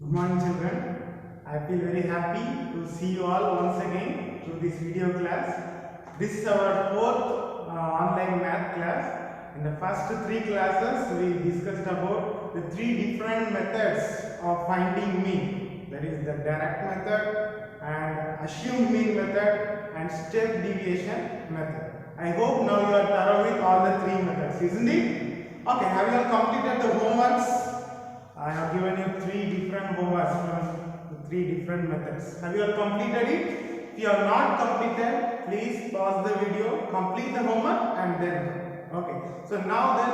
Good morning children. I feel very happy to see you all once again through this video class. This is our fourth online math class. In the first three classes we discussed about the three different methods of finding mean. That is the direct method and assumed mean method and step deviation method. I hope now you are thorough with all the three methods, isn't it? Okay, have you all completed the homeworks? I have given you three different homeworks from the three different methods. Have you all completed it? If you have not completed, please pause the video, complete the homework and then. Okay. So now then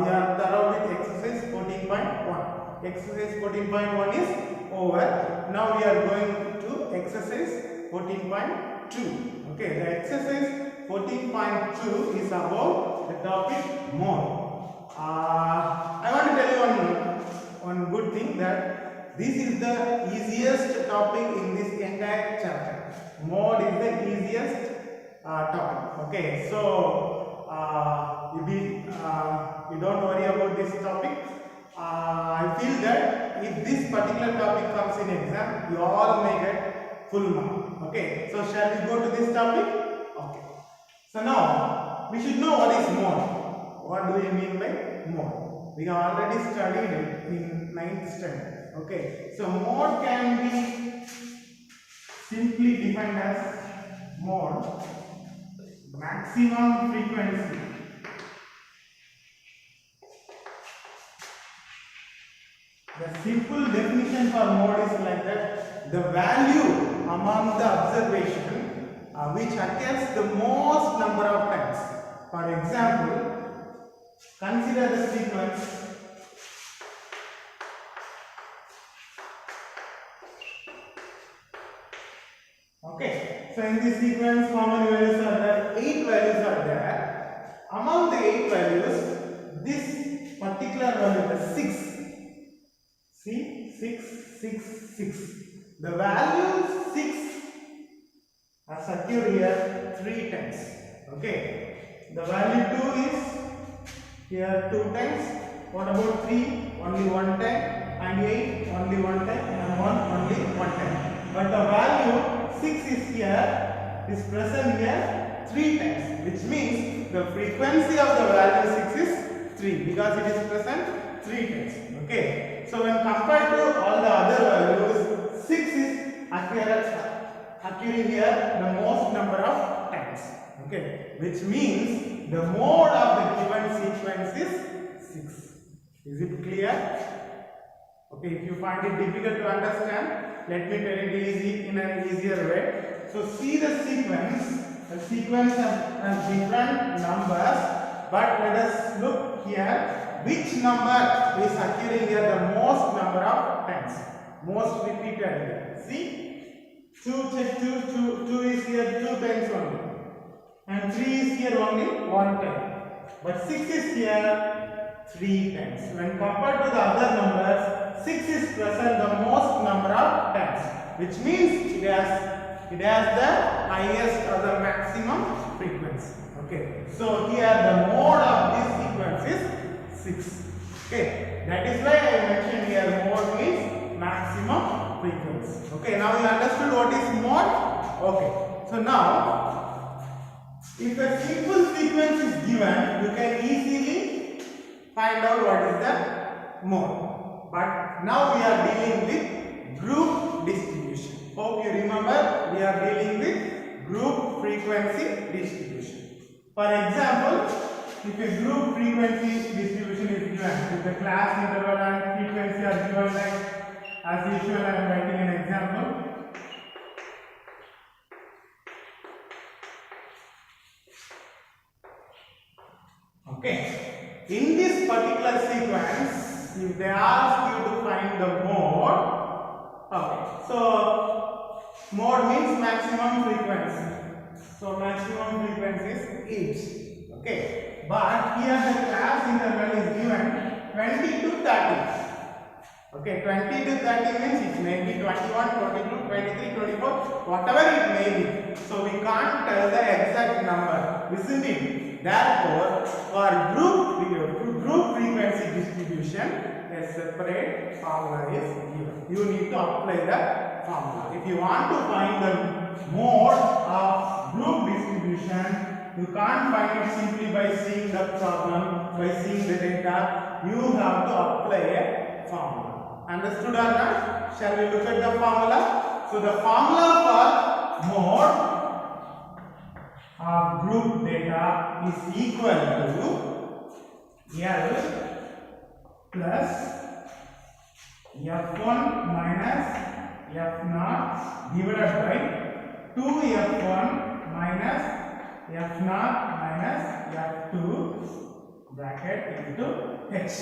we are thorough with exercise 14.1. Exercise 14.1 is over. Now we are going to exercise 14.2. Okay. The exercise 14.2 is about the topic mode. I want to tell you one good thing, that this is the easiest topic in this entire chapter. Mode is the easiest topic. Okay, so you don't worry about this topic. I feel that if this particular topic comes in exam, you all may get full mark. Okay, so shall we go to this topic? Okay. So now we should know what is mode. What do we mean by mode? We have already studied it in 9th standard. Okay, so mode can be simply defined as mode maximum frequency. The simple definition for mode is like that: the value among the observation which occurs the most number of times. For example, consider the sequence okay. So in this sequence, how many values are there? 8 values are there. Among the 8 values, this particular value, the 6, see, 6. The value 6 has occurred here 3 times. Okay. The value 2 is here 2 times. What about 3? Only 1 time. And 8 only 1 time. And 1 only 1 time. But the value 6 is here, is present here 3 times, which means the frequency of the value 6 is 3 because it is present 3 times. Okay. So when compared to all the other values, 6 is occurring here the most number of times. Okay. Which means the mode of the given sequence is 6. Is it clear? Okay, if you find it difficult to understand, let me tell it easy in an easier way. So see the sequence. The sequence has different numbers, but let us look here. Which number is occurring here the most number of times? Most repeated here. See? 2 is here 2 times only. And 3 is here only 1 time. But 6 is here 3 times. When compared to the other numbers, 6 is present the most number of times, which means it has the highest or the maximum frequency. Okay. So here the mode of this sequence is 6. Okay. That is why I mentioned here mode means maximum frequency. Okay. Now you understood what is mode? Okay. So now, if a simple sequence is given, you can easily find out what is the mode. But now we are dealing with group distribution. Hope you remember, we are dealing with group frequency distribution. For example, if a group frequency distribution is given, if the class interval and frequency are given like as usual, I am writing an example. Okay. In this particular sequence, if they ask you to find the mode, okay, so mode means maximum frequency. So maximum frequency is 8. Okay, but here the class interval is given 20 to 30. Okay, 20 to 30 means it may be 21, 22, 23, 24, whatever it may be. So we can't tell the exact number, isn't it? Therefore, for group frequency frequency distribution, a separate formula is given. You need to apply the formula. If you want to find the mode of group distribution, you can't find it simply by seeing the problem, by seeing the data. You have to apply a formula. Understood or not? Shall we look at the formula? So the formula for mode of group data is equal to L plus F1 minus F0 divided by 2F1 minus F0 minus F2 bracket into H.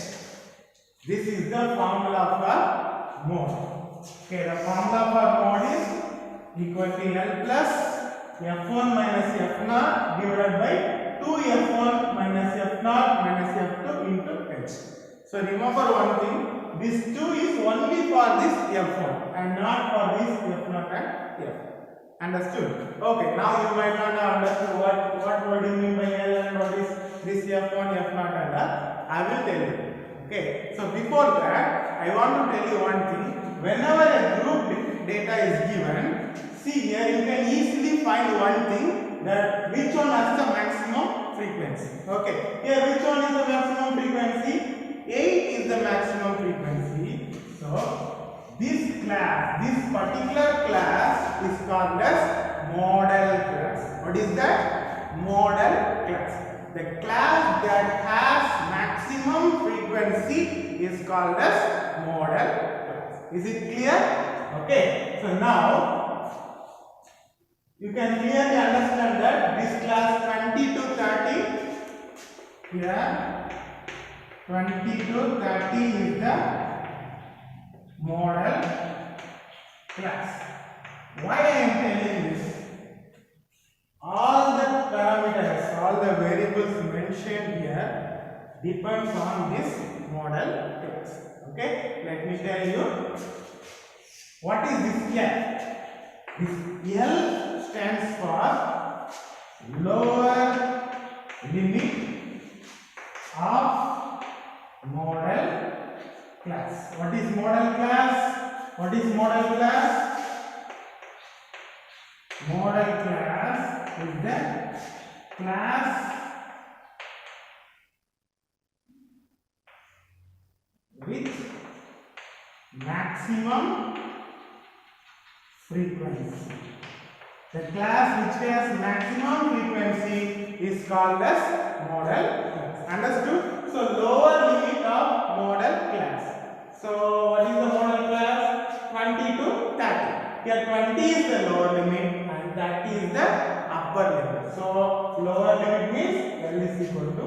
This is the formula for mode. Okay, the formula for mode is equal to L plus F1 minus F0 divided by 2F1 minus F0 minus F2 into H. So remember one thing, this 2 is only for this F1 and not for this F0 and F. Understood? Okay, now you might not have understood what do you mean by L and what is this F1, F0 and I will tell you. Okay, so before that, I want to tell you one thing. Whenever a group data is given, see here you can easily find one thing, that which one has the maximum frequency. Okay, here which one is the maximum frequency? 8 is the maximum frequency. So this class, this particular class is called as model class. What is that? Model class. The class that has maximum frequency is called as model class. Is it clear? Okay, so now you can clearly understand that this class 20 to 30, here 20 to 30 is the model class. Why I am telling this? All the parameters, all the variables mentioned here depends on this model class. Okay, let me tell you. What is this L? This L stands for lower limit of model class. What is model class? What is model class? Model class is the class with maximum frequency. The class which has maximum frequency is called as model class. Understood? So lower limit of model class. So what is the model class? 20 to 30. Here 20 is the lower limit and 30 is the upper limit. So lower limit means L is equal to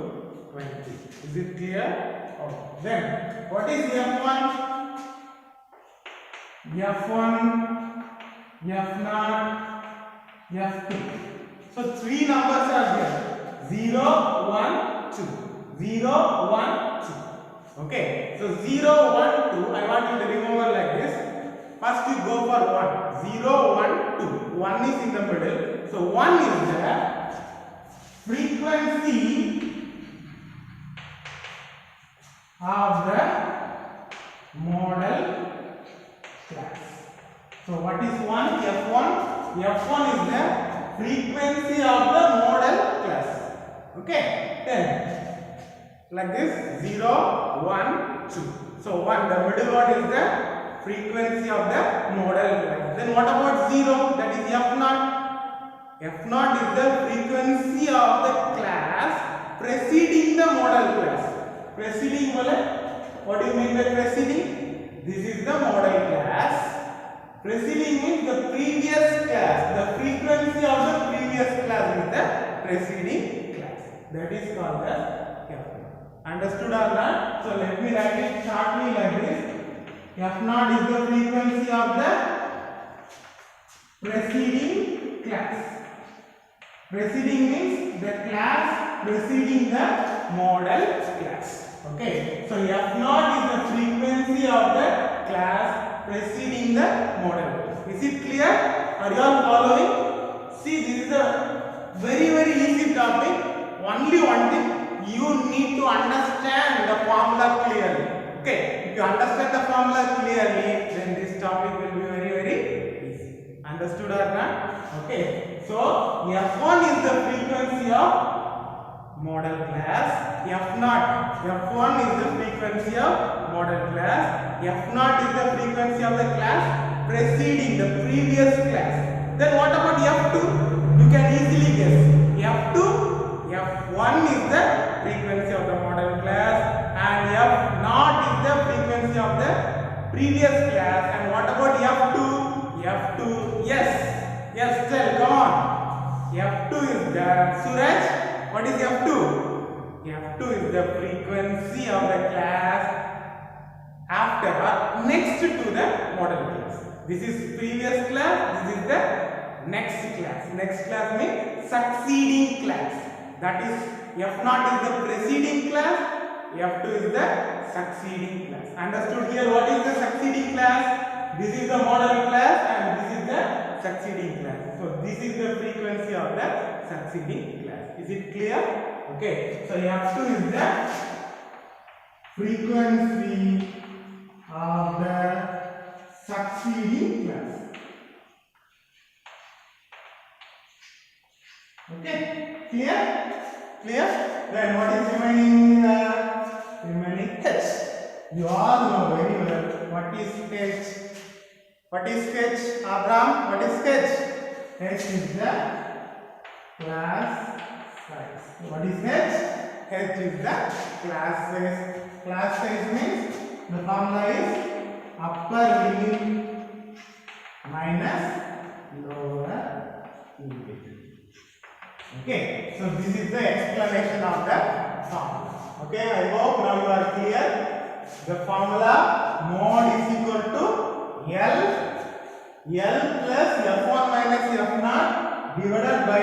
20. Is it clear? Okay. Then what is F1? F1, F0, F2. So three numbers are here. 0, 1, 2. 0, 1, 2. Okay. So 0, 1, 2. I want you to remember like this. First you go for 1. 0, 1, 2. 1 is in the middle. So 1 is the frequency of the model class. So what is 1? F1. F1 is the frequency of the model class. Okay. Then like this 0, 1, 2. So 1, the middle one is the frequency of the model class. Then what about 0? That is F0. F0 is the frequency of the class preceding the model class. Preceding, what do you mean by preceding? This is the model class. Preceding means the previous class. The frequency of the previous class is the preceding class. That is called the F0. Understood or not? So let me write it shortly like this. F0 is the frequency of the preceding class. Preceding means the class preceding the model class. Okay. So F0 is the frequency of the class preceding the model class. Is it clear? Are you all following? See, this is a very easy topic. Only one thing, you need to understand the formula clearly. Okay, if you understand the formula clearly, then this topic will be very easy. Understood or not? Okay, so F1 is the frequency of model class. F1 is the frequency of model class. F0 is the frequency of the class preceding the previous class. Then what about F2? You can easily guess. F1 is the frequency of the model class and F0 is the frequency of the previous class. And what about F2? Yes, tell, come on. F2 is the, Suraj, what is F2? F2 is the frequency of the class after or next to the model class. This is previous class, this is the next class. Next class means succeeding class. That is, F0 is the preceding class, F2 is the succeeding class. Understood here? What is the succeeding class? This is the model class and this is the succeeding class. So this is the frequency of the succeeding class. Is it clear? Okay. So F2 is the frequency of the succeeding class. Okay, clear? Then what is remaining? Remaining H. You all know very well what is H. What is H? Abraham, what is H? H is the class size. What is H? H is the class size. Class size means the formula is upper limit minus lower limit. Okay, so this is the explanation of the formula. Okay, I hope now you are clear. The formula mod is equal to L plus F1 minus F0 divided by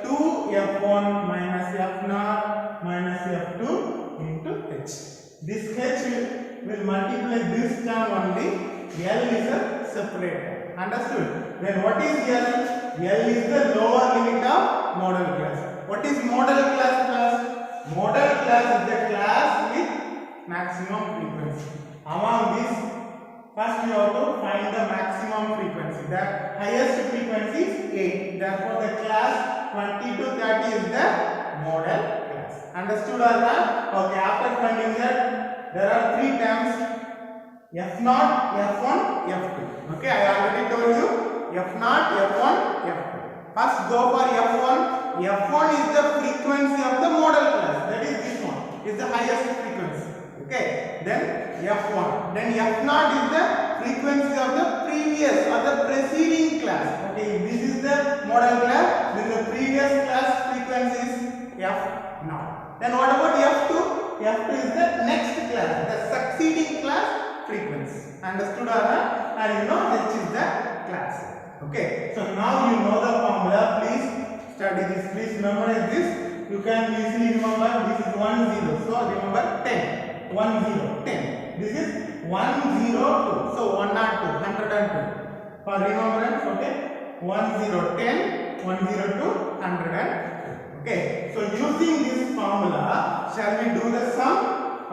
2F1 minus F0 minus F2 into H. This H will multiply this term only. L is a separator. Understood? Then what is L? L is the lower limit of model class. What is model class? Model class is the class with maximum frequency. Among these, first you have to find the maximum frequency. The highest frequency is 8. Therefore, the class 20 to 30 is the model class. Understood or not? Okay, after finding that, there are 3 terms: F0, F1, F2. Okay, I already told you. F0, F1, F2. First go for F1. F1 is the frequency of the model class. That is this one. Is the highest frequency. Okay. Then F1. Then F0 is the frequency of the previous or the preceding class. Okay. This is the model class. Then the previous class frequency is F0. Then what about F2? F2 is the next class. The succeeding class frequency. Understood or not? And you know H is the class. Okay, so now you know the formula. Please study this. Please memorize this. You can easily remember this is 1 0. So remember 10. 1 0 10. This is 1 0 2. So 1 not 2 102. For remembrance, okay. 1 0 10. 1 0 2 102. Okay. So using this formula, shall we do the sum?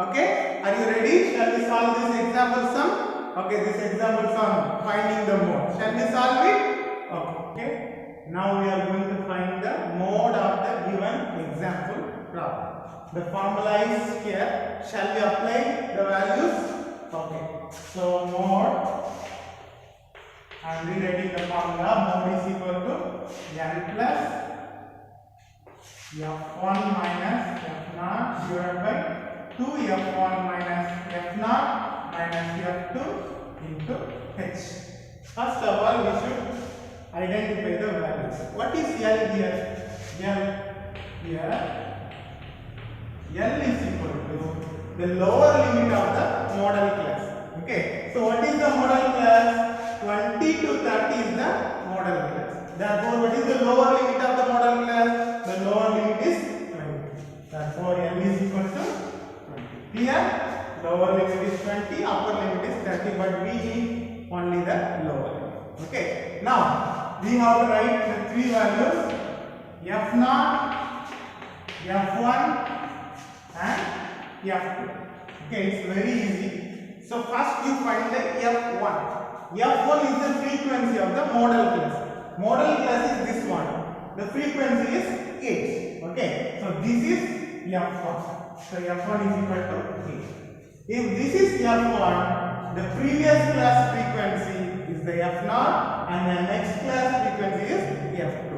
Okay. Are you ready? Shall we solve this example sum? Okay, this example sum, finding the mode. Shall we solve it? Okay. Now we are going to find the mode of the given example problem. The formula is here. Shall we apply the values? Okay. So mode, I am rewriting the formula. Mode is equal to N plus F1 minus F0 divided by 2F1 minus F0 minus F2 into H. First of all, we should identify the values. What is L here? L is equal to the lower limit of the model class. Okay. So what is the model class? 20 to 30 is the model class. Therefore, what is the lower limit of the model class? The lower limit is 20. Therefore, L is equal to 20. Here, lower limit is 20, upper limit is 30, but we need only the lower limit. Okay. Now, we have to write the 3 values: F0, F1 and F2. Okay, it's very easy. So first you find the F1. F1 is the frequency of the model class. Model class is this one. The frequency is 8. Okay, so this is F1. So F1 is equal to 8. If this is F1, the previous class frequency is the F0 and the next class frequency is F2.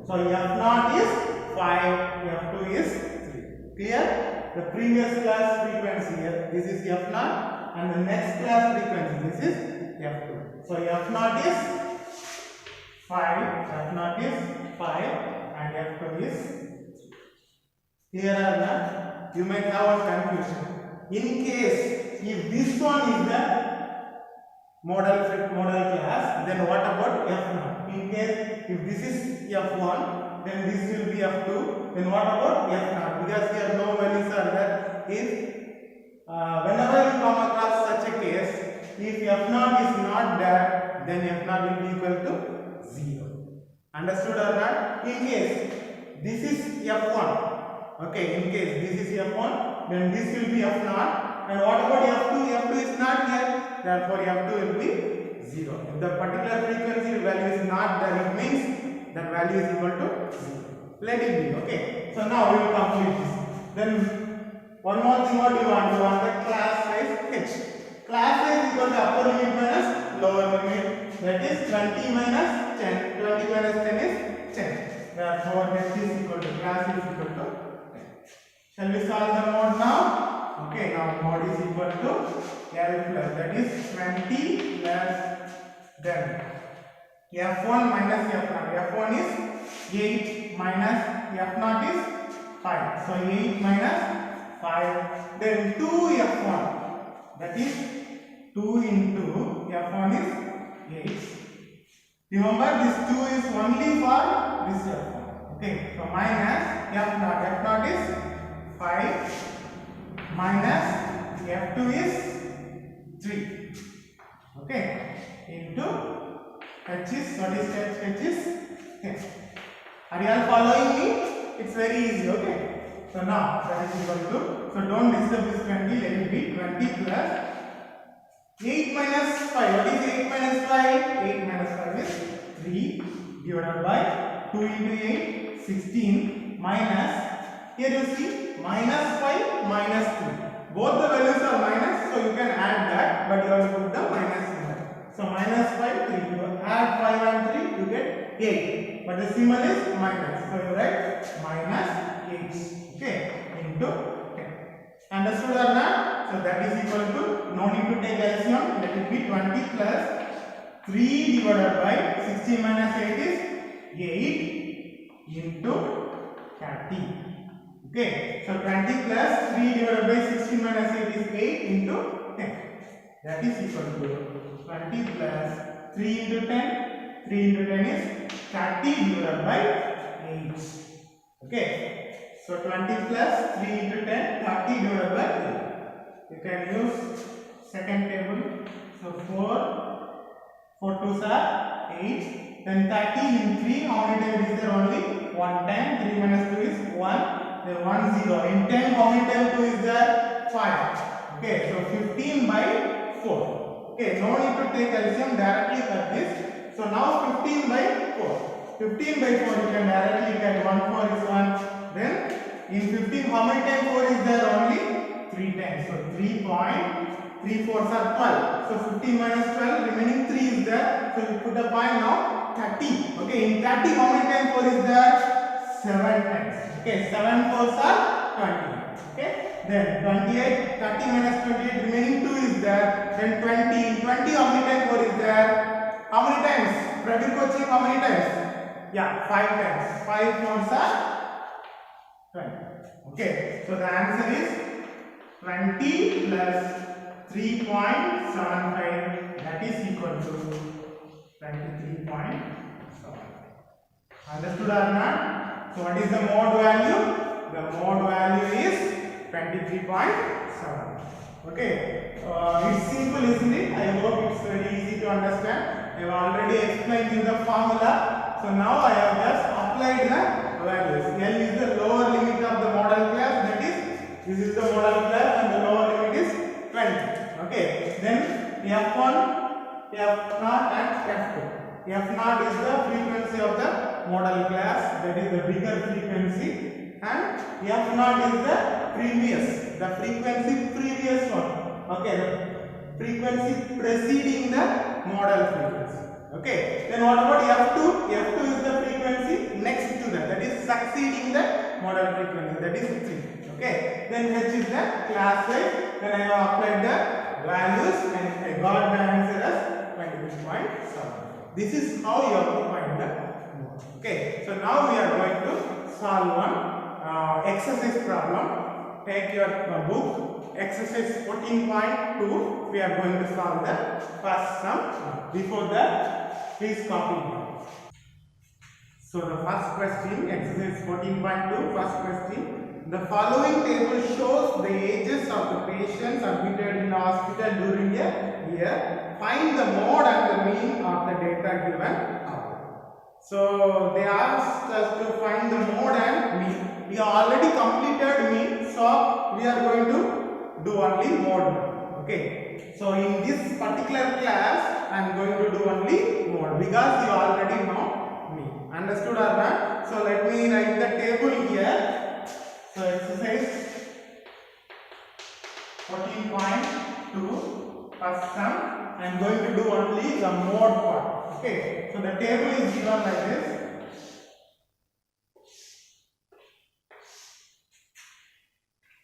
So F0 is 5, F2 is 3. Clear? The previous class frequency here, this is F0 and the next class frequency, this is F2. So F0 is 5, F0 is 5 and F2 is 3. Clear or not? You might have a confusion. In case if this one is the model class, then what about F0? In case if this is F1, then this will be F2, then what about F0? Because here no values are there. If whenever you come across such a case, if F0 is not there, then F0 will be equal to 0. Understood or not? In case this is F1, okay, in case this is F1, then this will be F0. And what about F2? F2 is not here, therefore F2 will be 0. If the particular frequency value is not there, it means that value is equal to 0. Let it be, okay. So now we will complete this. Then one more thing, what you want? You want the class size h. Class size is equal to upper limit minus lower limit. That is 20 minus 10. 20 minus 10 is 10. Therefore h is equal to, class is equal to 10. Shall we solve the mode now? Okay, now mode is equal to L plus, that is 20 plus then F1 minus F0. F1 is 8 minus F0 is 5. So 8 minus 5. Then 2F1, that is 2 into F1 is 8. Remember this 2 is only for this F1. Okay, so minus F0. F0 is 5 minus F2 is 3. Okay, into H is, what is H? H is 10. Are you all following me? It's very easy, okay. So now that is equal to, so don't disturb this 20, let it be 20 plus 8 minus 5. What is 8 minus 5? 8 minus 5 is 3 divided by 2 into 8, 16 minus, here you see minus 5 minus 3. Both the values are minus, so you can add that, but you have to put the minus in there. So minus 5, 3. You add 5 and 3, you get 8. But the symbol is minus. So you write minus 8. Okay, into 10. Understood or not? So that is equal to, no need to take LCM, let it be 20 plus 3 divided by 16 minus 8 is 8 into 30. Okay, so 20 plus 3 divided by 16 minus 8 is 8 into 10. That is equal to 20 plus 3 into 10. 3 into 10 is 30 divided by 8. Okay, so 20 plus 3 into 10, 30 divided by 8. You can use second table. So 4 2s are 8. Then 30 in 3, how many times is there? Only 1 time. 3 minus 2 is 1. Then 1 0. In 10, how many times 2 is there? 5. Okay, so 15 by 4. Okay, no need to take LCM, directly cut this. So now 15 by 4. 15 by 4 you can directly cut. 1 4 is 1. Then in 15, how many times 4 is there? Only 3 times. So 3.3 4s are 12. So 15 minus 12, remaining 3 is there. So you put a point now 30. Okay, in 30, how many times 4 is there? 7 times. Okay, 7 4s are 20. Okay, then 28, 30 minus 28, remaining 2 is there. Then 20, 20 how many times 4 is there? How many times? Pravir coaching, how many times? Yeah, 5 times. 5 4s are 20. Okay, so the answer is 20 plus 3.75, that is equal to 23.75. Understood or not? So what is the mode value? The mode value is 23.7. Okay, it's simple, isn't it? I hope it's very easy to understand. I have already explained you the formula. So now I have just applied the values. L is the lower limit of the model class, that is This is the model class and the lower limit is 20. Okay. Then F1, F0 and F2. F0 is the frequency of the model class, that is the bigger frequency, and F0 is the frequency previous one. Okay, the frequency preceding the model frequency. Okay, then what about F2? F2 is the frequency next to that is succeeding the model frequency, that is 3. Okay, then H is the class size. Then I have applied the values and I got the answer as 23.7. This is how you have to find the mode. Okay, so now we are going to solve one exercise problem. Take your book, exercise 14.2. We are going to solve the first sum. Before that, please copy it. So the first question, exercise 14.2, first question. The following table shows the ages of the patients admitted in the hospital during a year. Find the mode and the mean of the data given above. So they asked us to find the mode and mean. We already completed mean, so we are going to do only mode now. Okay. So in this particular class, I am going to do only mode because you already know mean. Understood or not? So let me write the table here. So exercise 14.2, first sum. I am going to do only the mode part. Okay. So the table is given like this.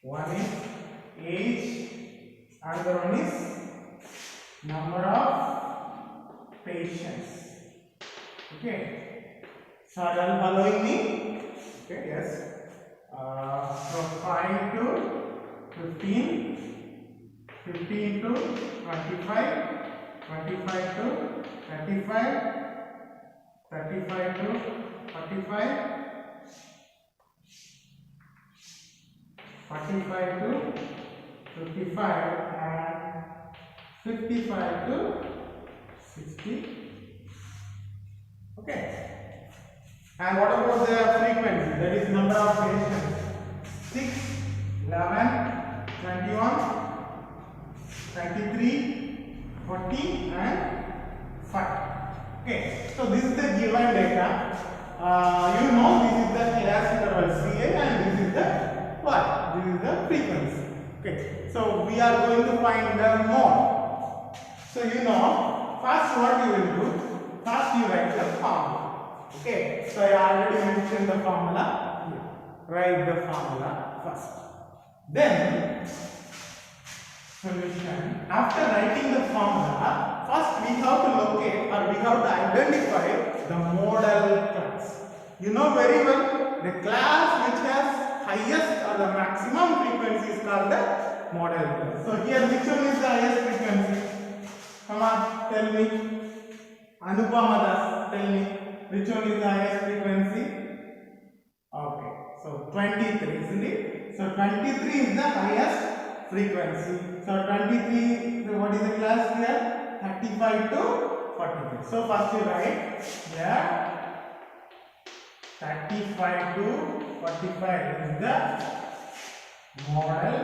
One is age, another one is number of patients. Okay. So are you all following me? Okay. Yes. From 5 to 15, 15 to 25, 25 to 35, 35 to 45, 45 to 55, and 55 to 60. Okay. And what about the frequency? That is number of patients. 6, 11, 21, 33, 40 and 5. Okay. So this is the given data. You know this is the class interval CA and this is the what? This is the frequency. Okay. So we are going to find the mode. So you know, first what you will do? First you write the formula. Okay, so I already mentioned the formula here. Write the formula first. Then solution. After writing the formula, first we have to locate or we have to identify the model class. You know very well the class which has highest or the maximum frequency is called the model class. So here which one is the highest frequency? Come on, tell me. Anupama Das, tell me. Which one is the highest frequency? Okay, so 23, isn't it? So 23 is the highest frequency. So 23, so what is the class here? 35 to 45. So first you write here 35 to 45 is the model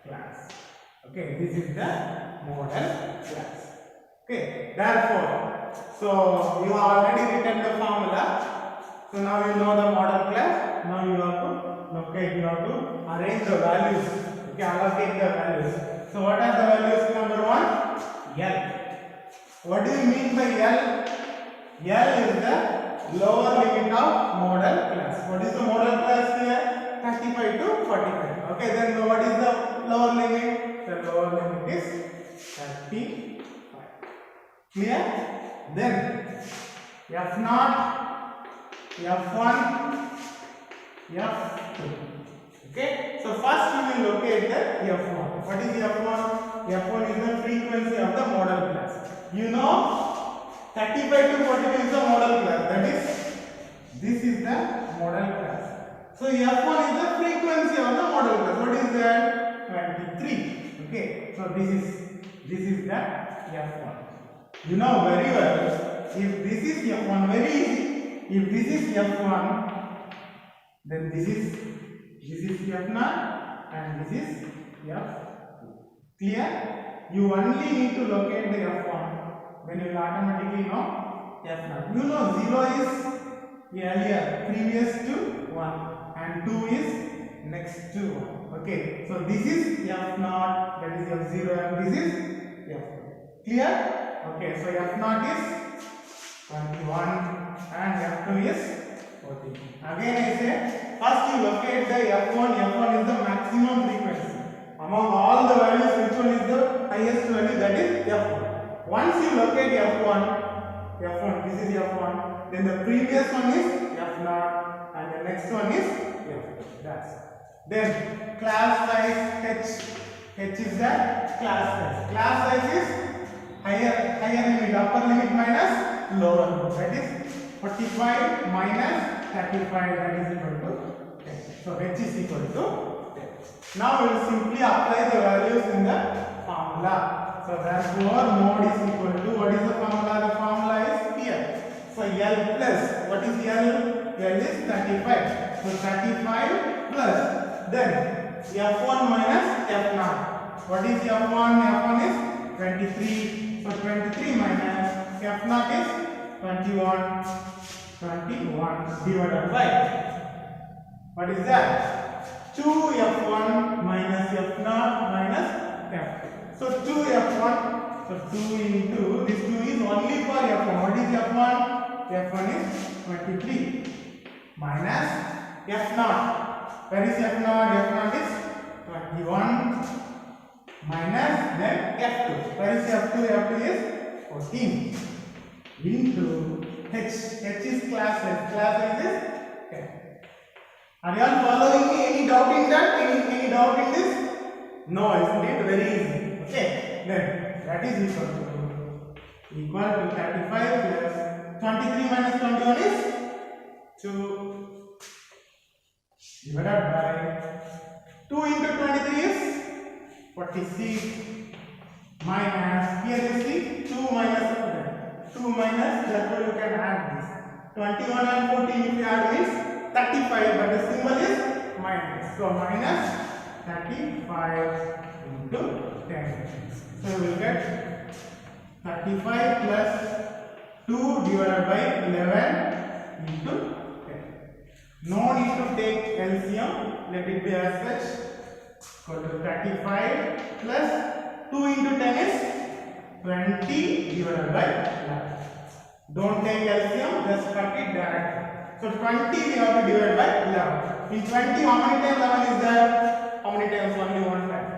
class. Okay, this is the model class. Okay, therefore, so you have already written the formula. So now you know the model class. Now you have to locate, you have to arrange the values. Okay, allocate the values. So what are the values? Number 1, L. What do you mean by L? L is the lower limit of model class. What is the model class here? 35 to 45. Okay, then what is the lower limit? The lower limit is 35. Clear? Then F0, F1, F2. Okay, so first we will locate the F1. What is F1? F1 is the frequency of the model class. You know 35 to 42 is the model class. That is, this is the model class. So F1 is the frequency of the model class. What is that? 23. Okay, so this is the F1. You know very well, if this is F1, very easy. If this is F1, then this is This is F0 and this is F2. Clear? You only need to locate the F1 when you will automatically know F0. You know 0 is earlier, previous to 1 and 2 is next to 1. Okay, so this is F0, that is F0 and this is F2. Clear? Okay, so F0 is 21 and F2 is 14. Again I say, first you locate the F1. F1 is the maximum frequency. Among all the values, which one is the highest value? That is F1. Once you locate F1, this is F1, then the previous one is F0 and the next one is F2. That's it. Then class size H is the class size. Class size is higher limit, upper limit minus lower limit. That is 45 minus 35, that is equal to 10. So H is equal to 10. Now we will simply apply the values in the formula. So therefore mode is equal to, what is the formula? The formula is here. So L plus, what is L? L is 35. So 35 plus, then F1 minus F0. What is F1? F1 is 23. So 23 minus F0 is 21 divided by, what is that? 2F1 minus F0 minus F2. So 2F1, so 2 into, this 2 is only for F1. What is F1? F1 is 23 minus F0. Where is F0? F0 is 21 minus then F2. Where is F2? F2 is 14 into H. H is class size. Class size is 10. Are you all following me? Any doubt in that? Any doubt in this? No, isn't it? Very easy. Okay. Then that is equal to 35 plus 23 minus 21 is 2 divided by 2 into 23 is 46 minus, here you see 2 minus 2 minus, therefore you can add this. 21 and 14 if you add means 35, but the symbol is minus. So minus 35 into 10. So you will get 35 plus 2 divided by 11 into 10. No need to take LCM, let it be as such. Equal to 35 plus 2 into 10 is 20 divided by 11. Don't take LCM, just cut it directly. So 20 we have to divide by 11. In 20, how many times 11 is there? How many times? Only one time.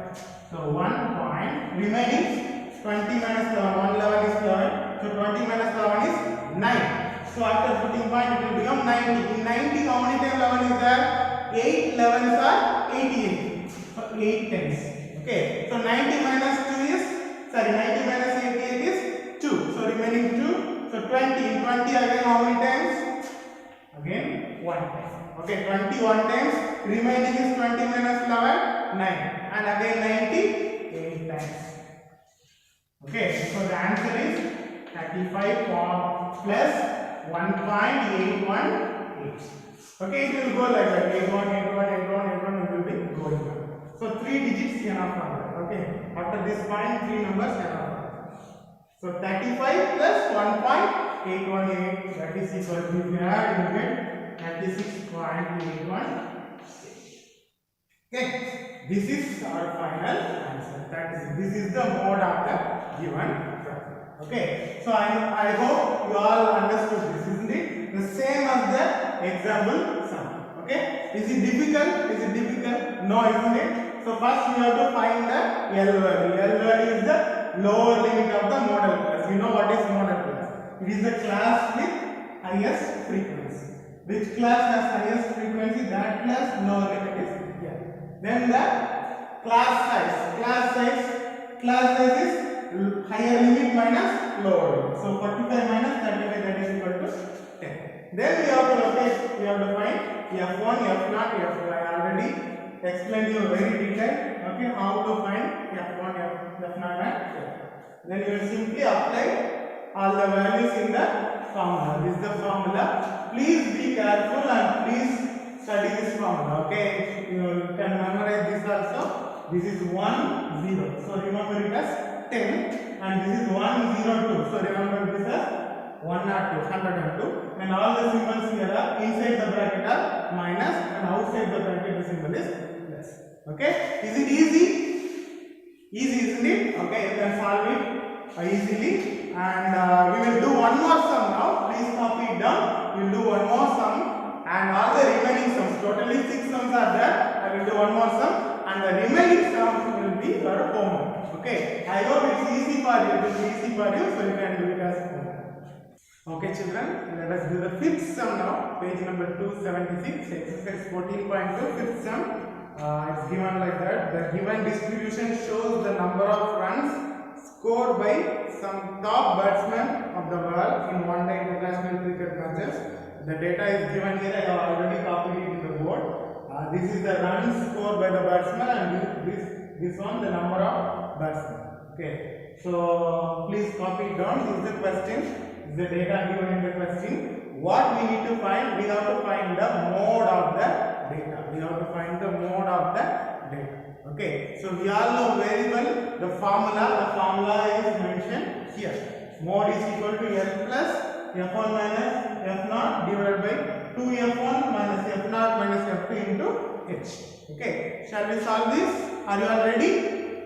So 1 point remaining 20 minus 11. 1 11 is 11. So 20 minus 11 is 9. So after putting point, it will become 90. In 90, how many times 11 is there? 8 11s are 88. So 8 times. Okay. So 90 minus 2 is, 90 minus 88 is 2. So remaining 2. So 20. In 20 again how many times? Again 1 time. Okay, 21 times. Remaining is 20 minus 11, 9. And again 90, 8 times. Okay, so the answer is 35 plus 1.818. Okay, it will go like that. 81, 81, 81, 81, it will be going on. So 3 digits enough for that. Okay, after this point, 3 numbers enough. So 35 plus 1.818, that is equal to, if you add, you get 96.818. Okay, this is our final answer. That is, this is the mode of the given problem. Okay, so I hope you all understood this, isn't it? The same as the example sum. Okay, is it difficult? Is it difficult? No, isn't it? So first we have to find the L value. L value is the lower limit of the model class. You know what is model class? It is the class with highest frequency. Which class has highest frequency? That class lower limit is here. Then the class size. Class size is higher limit minus lower limit. So 45 minus 35, that is equal to 10. Then we have to locate. We have to find F1, F0, F2. I already explained you very detailed. Okay, how to find F1, F0 and F2. Then you will simply apply all the values in the formula. This is the formula. Please be careful and please study this formula. Okay, you can memorize this also. This is 1 0. So remember it as 10, and this is 1 0 2. So remember this as 102, and all the symbols here are inside the bracket are minus, and outside the bracket the symbol is plus. Okay, is it easy? Easy, isn't it? Okay, you can solve it easily, and we will do one more sum now. Please copy it down. We will do one more sum, and all the remaining sums, totally 6 sums are there. I will do one more sum, and the remaining sums will be your homework. Okay, I hope it's easy for you. It will be easy for you, so you can do it as homework. Okay, children, let us do the fifth sum now. Page number 276, exercise 14.2, fifth sum. It's given like that. The given distribution shows the number of runs scored by some top batsmen of the world in one-day international cricket matches. The data is given here. I have already copied it in the board. This is the runs scored by the batsman, and this one the number of batsmen. Okay, so please copy it down. This is the question. The data given in the question. What we need to find? We have to find the mode of the data. We have to find the mode of the data. Okay. So we all know very well the formula. The formula is mentioned here. Mode is equal to L plus F1 minus F0 divided by 2F1 minus F0 minus F2 into H. Okay. Shall we solve this? Are you all ready?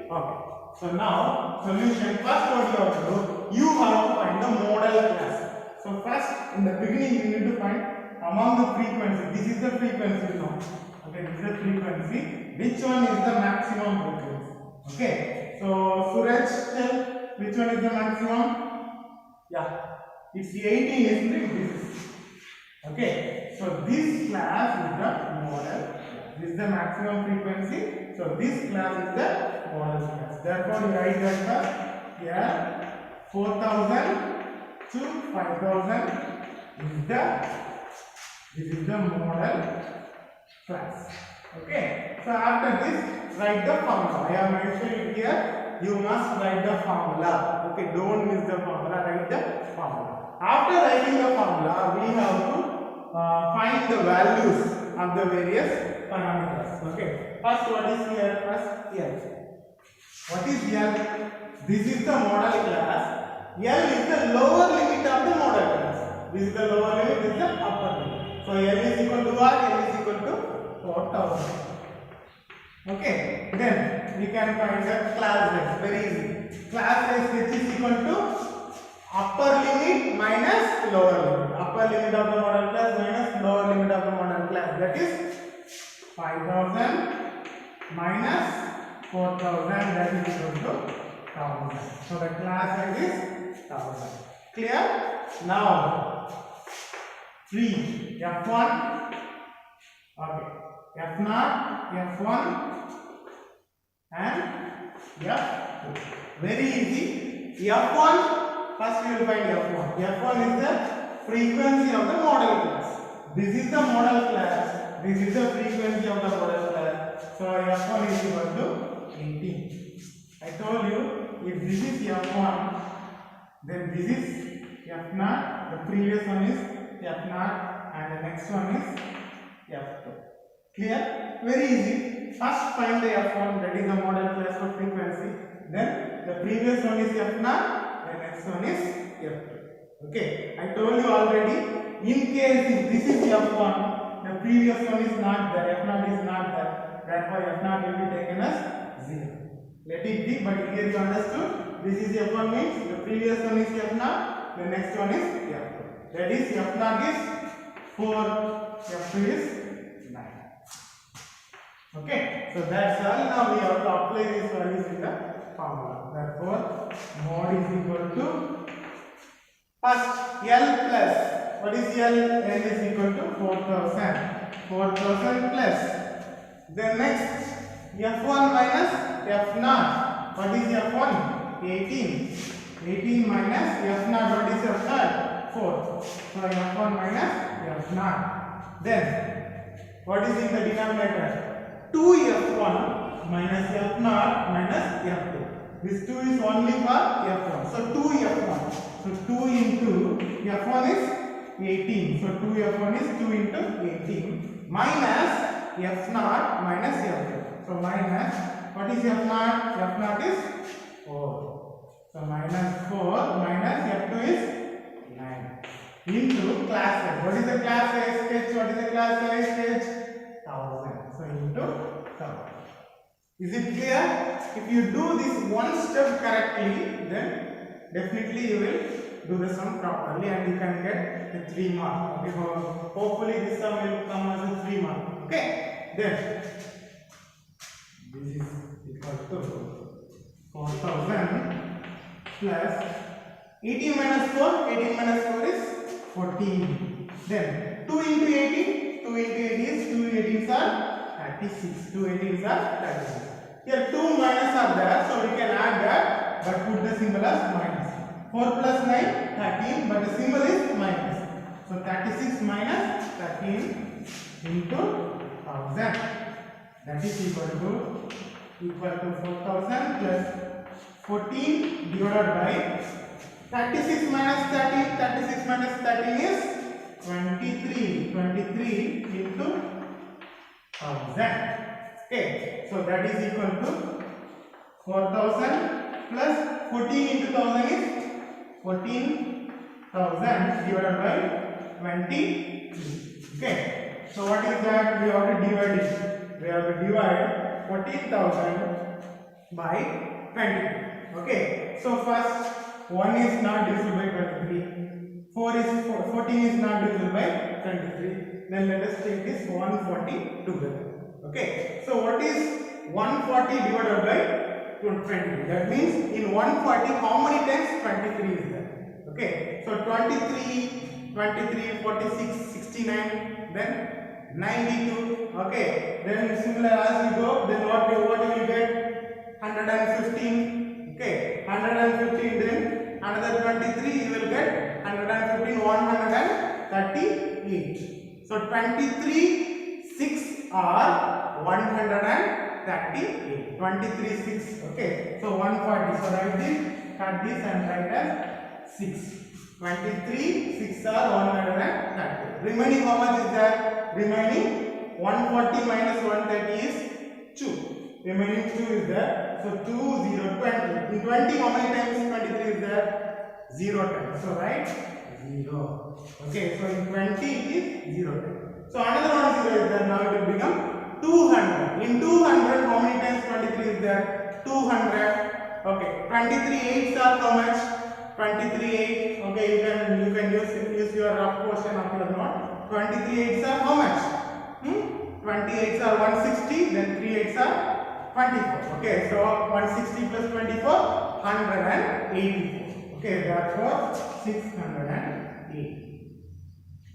Okay. So now solution. First, what you have to do? You have to find the modal class. So first, in the beginning, you need to find among the frequency. This is the frequency now. Okay, this is the frequency. Which one is the maximum frequency? Okay. So Suraj, tell which one is the maximum? Yeah, it's 18, isn't it? This is. Okay. So this class is the modal. This is the maximum frequency. So this class is the modal class. Therefore, you write that here. 4,000 to 5,000 this is the modal class. Okay. So after this, write the formula. I have mentioned it here. You must write the formula. Okay. Don't miss the formula. Write the formula. After writing the formula, we have to find the values of the various parameters. Okay. First, what is here? First, L. What is L? This is the modal class. L is the lower limit of the modal class. This is the lower limit, this is the upper limit. So L is equal to what? L is equal to 4,000. Okay. Then we can find the class size. Very easy. Class size H is equal to upper limit minus lower limit. Upper limit of the modal class minus lower limit of the modal class. That is 5,000 minus 4,000. That is equal to 1,000. So the class size is 1,000. Clear? Now, free F1, okay, F0, F1 and F2. Very easy. F1, first we will find F1. F1 is the frequency of the modal class. This is the modal class. This is the frequency of the modal class. So F1 is equal to 18. I told you, if this is F1, then this is F0, the previous one is F0, and the next one is F2. Clear? Very easy. First find the F1, that is the modal class for frequency. Then the previous one is F0, the next one is F2. Okay, I told you already, in case if this is F1, the previous one is not there, F0 is not there, therefore F0 will be taken as 0. Let it be, but here you understood. This is F1 means the previous one is F0, the next one is F2. That is F0 is 4, F2 is 9. Okay, so that's all. Now we have to apply these values in the formula. Therefore, mod is equal to first L plus, what is L? L is equal to 4,000. 4,000 plus. Then next F1 minus F0. What is F1? 18. 18 minus F0. What is F0? 4. So F1 minus F0. Then what is in the denominator? 2F1 minus F0 minus F2. This 2 is only for F1. So 2F1. So 2 into F1 is 18. So 2F1 is 2 into 18. minus f naught minus f2. So minus, what is f naught? F naught is 4. So minus 4 minus f2 is 9 into class size. What is the class size sketch? What is the class size sketch? 1000. So into 1000. Is it clear? If you do this one step correctly, then definitely you will do the sum properly and you can get the 3 mark. Okay, hopefully this sum will come as a 3 mark. Okay, then this is equal to 4000 plus 18 minus 4. 18 minus 4 is 14. Then 2 into 18. 2 into 18 is 2 18s are 36. 2 18s are 36. Here 2 minus are there, so we can add that, but put the symbol as minus. 4 plus 9, 13, but the symbol is minus. So 36 minus 13 into 1000. That is equal to 4000 plus 14 divided by 36 minus 13. 36 minus 13 is 23. 23 into 1000. Okay, so that is equal to 4000 plus 14 into 1000 is 14,000 divided by 23. Okay, so what is that? We have to divide it. We have to divide 14,000 by 23. Okay, so first 1 is not divisible by 23. 14 is not divisible by 23. Then let us take this 140 together. Okay, so what is 140 divided by 23? That means in 140 how many times 23 is there? Okay, so 23, 23, 46, 69, then 92. Okay, then similar as we go, then what you will get? 115. Okay, 115, then another 23 you will get 115, 138. So 23, 6 are 138. 23, 6. Okay, so 140. So write this, cut this and write as 6. 23, 6 are 130. Remaining how much is there? Remaining 140 minus 130 is 2. Remaining 2 is there. So 2, 0, 20. In 20 how many times 23 is there? 0 times. So write 0. Okay, so in 20 it is 0 times. So another one 0 is there. Now it will become 200. In 200 how many times 23 is there? 200. Okay, 23 8s are how much? 23 8. Okay, you can use your rough portion of your note. 23 8s are how much? 28s are 160. Then 3 8s are 24. Okay, so 160 plus 24, 184. Okay, therefore 680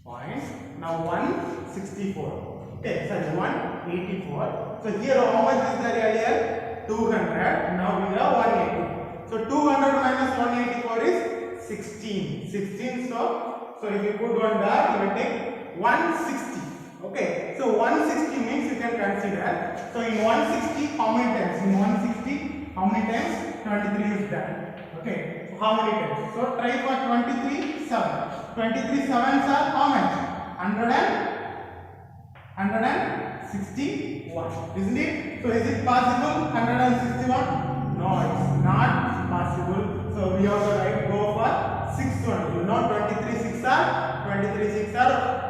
points. Now 164. Okay, sorry, 184. So here how much is there earlier? 200. Now we have 180. So 200 minus 184 is 16. 16. So if you put one there, you will take 160. Okay. So 160 means you can consider. So in 160, how many times? In 160, how many times? 23 is there. Okay. So how many times? So try for 23 7. 23 7s are how much? 161. Isn't it? So is it possible? 161? No, it's not possible. So we have to write go for 6 only. You know 23 6 are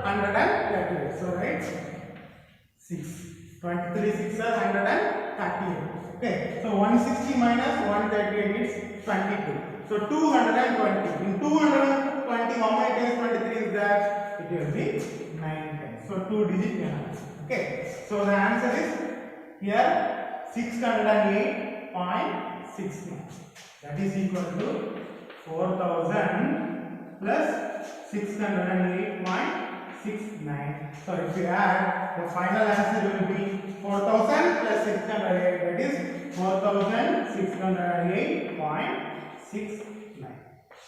138. So write 6. 23 6 are 138. Okay. So 160 minus 138 is 22. So 220. In 220 how many times 23 is there? It will be 9 times. So 2 digit answer. Okay. So the answer is here 608.69. That is equal to 4000 plus 608.69. So if you add, the final answer will be 4000 plus 608. That is 4608.69.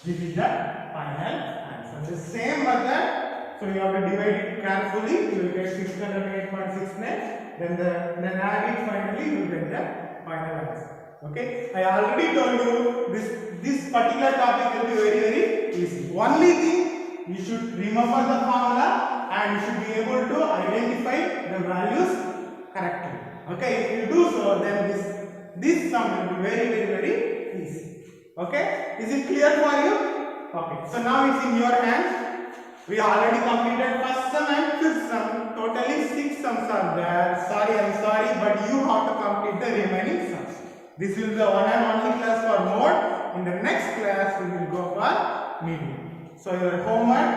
This is the final answer. The same method. So you have to divide it carefully. You will get 608.69. Then add it finally. You will get the final answer. Okay. I already told you this particular topic will be very easy. Only thing you should remember the formula and you should be able to identify the values correctly. Okay, if you do so, then this sum will be very easy. Okay, is it clear for you? Okay, so now it's in your hands. We already completed first sum and fifth sum. Totally 6 sums are there. I'm sorry, but you have to complete the remaining sums. This will be the one and only class for mode. In the next class, we will go for medium. So your homework,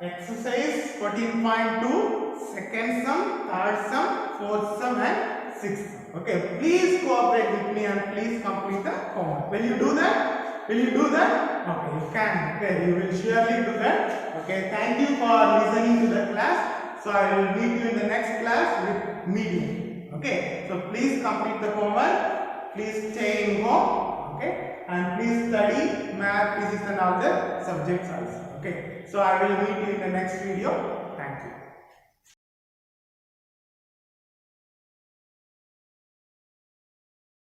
exercise 14.2, second sum, third sum, fourth sum and sixth sum. Okay, please cooperate with me and please complete the homework. Will you do that? Will you do that? Okay, you can. Okay, you will surely do that. Okay, thank you for listening to the class. So I will meet you in the next class with medium. Okay, so please complete the homework. Please stay in home. Okay, and please study math, physics and all the subjects also. Okay, so I will meet you in the next video. Thank you.